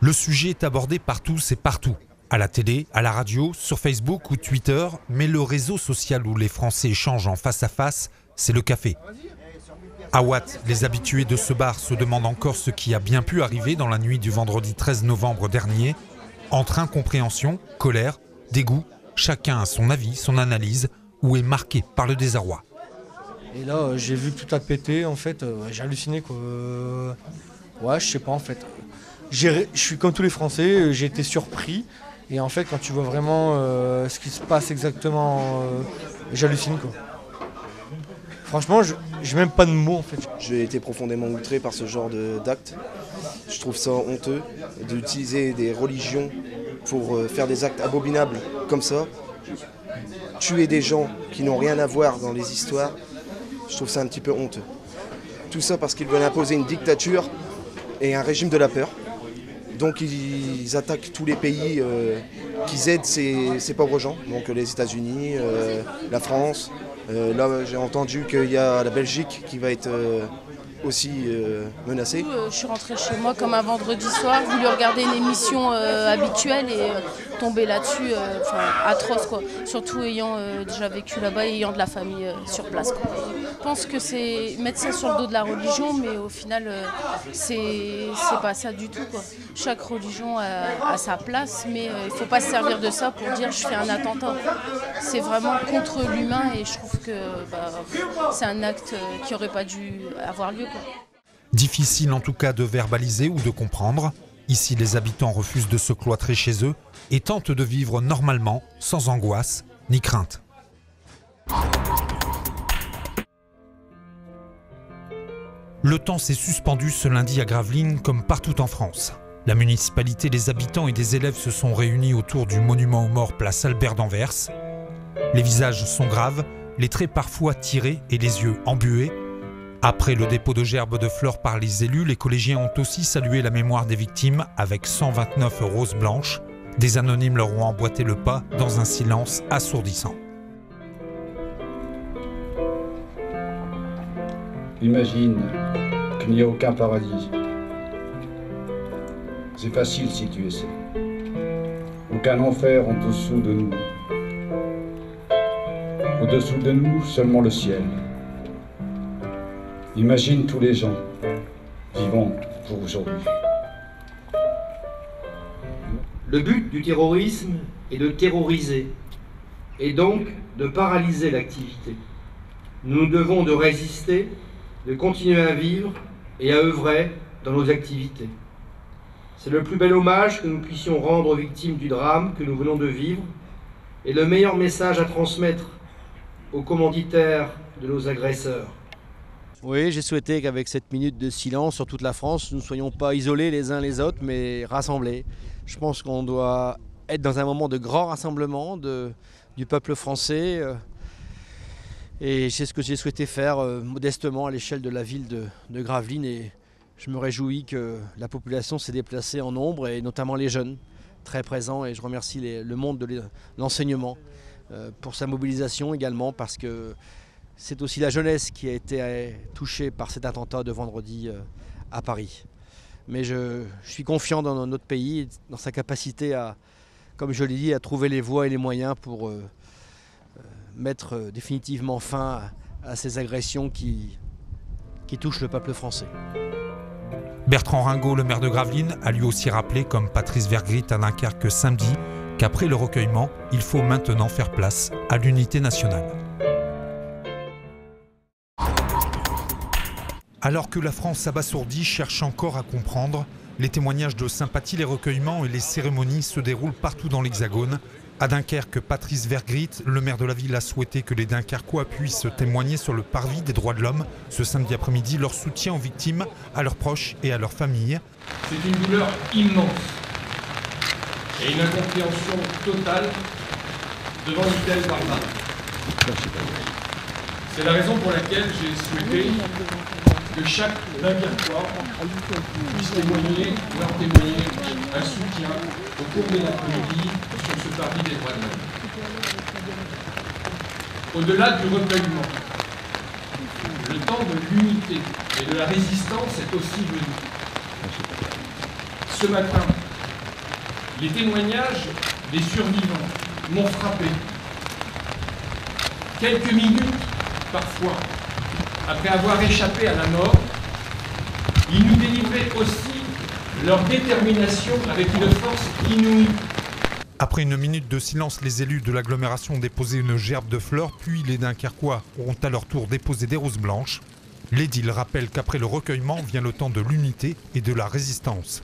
Le sujet est abordé par tous et partout. À la télé, à la radio, sur Facebook ou Twitter, mais le réseau social où les Français échangent en face à face, c'est le café. À Watt, les habitués de ce bar se demandent encore ce qui a bien pu arriver dans la nuit du vendredi 13 novembre dernier. Entre incompréhension, colère, dégoût, chacun a son avis, son analyse, ou est marqué par le désarroi. Et là, j'ai vu que tout a pété, en fait, j'ai halluciné quoi. Ouais, je sais pas en fait. Je suis comme tous les Français, j'ai été surpris. Et en fait, quand tu vois vraiment ce qui se passe exactement, j'hallucine quoi. Franchement, je n'ai même pas de mots en fait. J'ai été profondément outré par ce genre d'actes. Je trouve ça honteux d'utiliser des religions pour faire des actes abominables comme ça. Tuer des gens qui n'ont rien à voir dans les histoires, je trouve ça un petit peu honteux. Tout ça parce qu'ils veulent imposer une dictature et un régime de la peur. Donc ils attaquent tous les pays qui aident ces pauvres gens, donc les États-Unis, la France. Là j'ai entendu qu'il y a la Belgique qui va être aussi menacée. Je suis rentrée chez moi comme un vendredi soir, voulu regarder une émission habituelle et tomber là-dessus, atroce quoi. Surtout ayant déjà vécu là-bas et ayant de la famille sur place quoi. Je pense que c'est mettre ça sur le dos de la religion, mais au final c'est pas ça du tout quoi. Chaque religion a sa place, mais il faut pas se servir de ça pour dire je fais un attentat. C'est vraiment contre l'humain et je trouve que c'est un acte qui aurait pas dû avoir lieu quoi. Difficile en tout cas de verbaliser ou de comprendre. Ici, les habitants refusent de se cloîtrer chez eux et tentent de vivre normalement, sans angoisse ni crainte. Le temps s'est suspendu ce lundi à Gravelines comme partout en France. La municipalité, les habitants et des élèves se sont réunis autour du monument aux morts place Albert d'Anvers. Les visages sont graves, les traits parfois tirés et les yeux embués. Après le dépôt de gerbes de fleurs par les élus, les collégiens ont aussi salué la mémoire des victimes avec 129 roses blanches. Des anonymes leur ont emboîté le pas dans un silence assourdissant. Imagine qu'il n'y a aucun paradis. C'est facile si tu essaies. Aucun enfer en dessous de nous. Au-dessous de nous, seulement le ciel. Imagine tous les gens vivant pour aujourd'hui. Le but du terrorisme est de terroriser et donc de paralyser l'activité. Nous devons de résister, de continuer à vivre et à œuvrer dans nos activités. C'est le plus bel hommage que nous puissions rendre aux victimes du drame que nous venons de vivre et le meilleur message à transmettre aux commanditaires de nos agresseurs. Oui, j'ai souhaité qu'avec cette minute de silence sur toute la France, nous ne soyons pas isolés les uns les autres, mais rassemblés. Je pense qu'on doit être dans un moment de grand rassemblement du peuple français. Et c'est ce que j'ai souhaité faire modestement à l'échelle de la ville de Gravelines. Et je me réjouis que la population s'est déplacée en nombre, et notamment les jeunes, très présents. Et je remercie le monde de l'enseignement pour sa mobilisation également, parce que c'est aussi la jeunesse qui a été touchée par cet attentat de vendredi à Paris. Mais je suis confiant dans notre pays, dans sa capacité à, comme je l'ai dit, à trouver les voies et les moyens pour mettre définitivement fin à ces agressions qui touchent le peuple français. Bertrand Ringot, le maire de Gravelines, a lui aussi rappelé, comme Patrice Vergrit à Dunkerque samedi, qu'après le recueillement, il faut maintenant faire place à l'unité nationale. Alors que la France abasourdie cherche encore à comprendre, les témoignages de sympathie, les recueillements et les cérémonies se déroulent partout dans l'Hexagone. À Dunkerque, Patrice Vergrit, le maire de la ville, a souhaité que les Dunkerquois puissent témoigner sur le parvis des droits de l'homme ce samedi après-midi, leur soutien aux victimes, à leurs proches et à leurs familles. C'est une douleur immense et une incompréhension totale devant une telle barbarie. C'est la raison pour laquelle j'ai souhaité que chaque Dunkerquois puisse leur témoigner un soutien au cours de l'après-midi sur ce parvis des droits de l'homme. Au-delà du recueillement, le temps de l'unité et de la résistance est aussi venu. Ce matin, Les témoignages des survivants m'ont frappé. Quelques minutes, parfois, après avoir échappé à la mort, ils nous délivraient aussi leur détermination avec une force inouïe. Après une minute de silence, les élus de l'agglomération ont déposé une gerbe de fleurs, puis les Dunkerquois auront à leur tour déposé des roses blanches. L'édile rappelle qu'après le recueillement vient le temps de l'unité et de la résistance.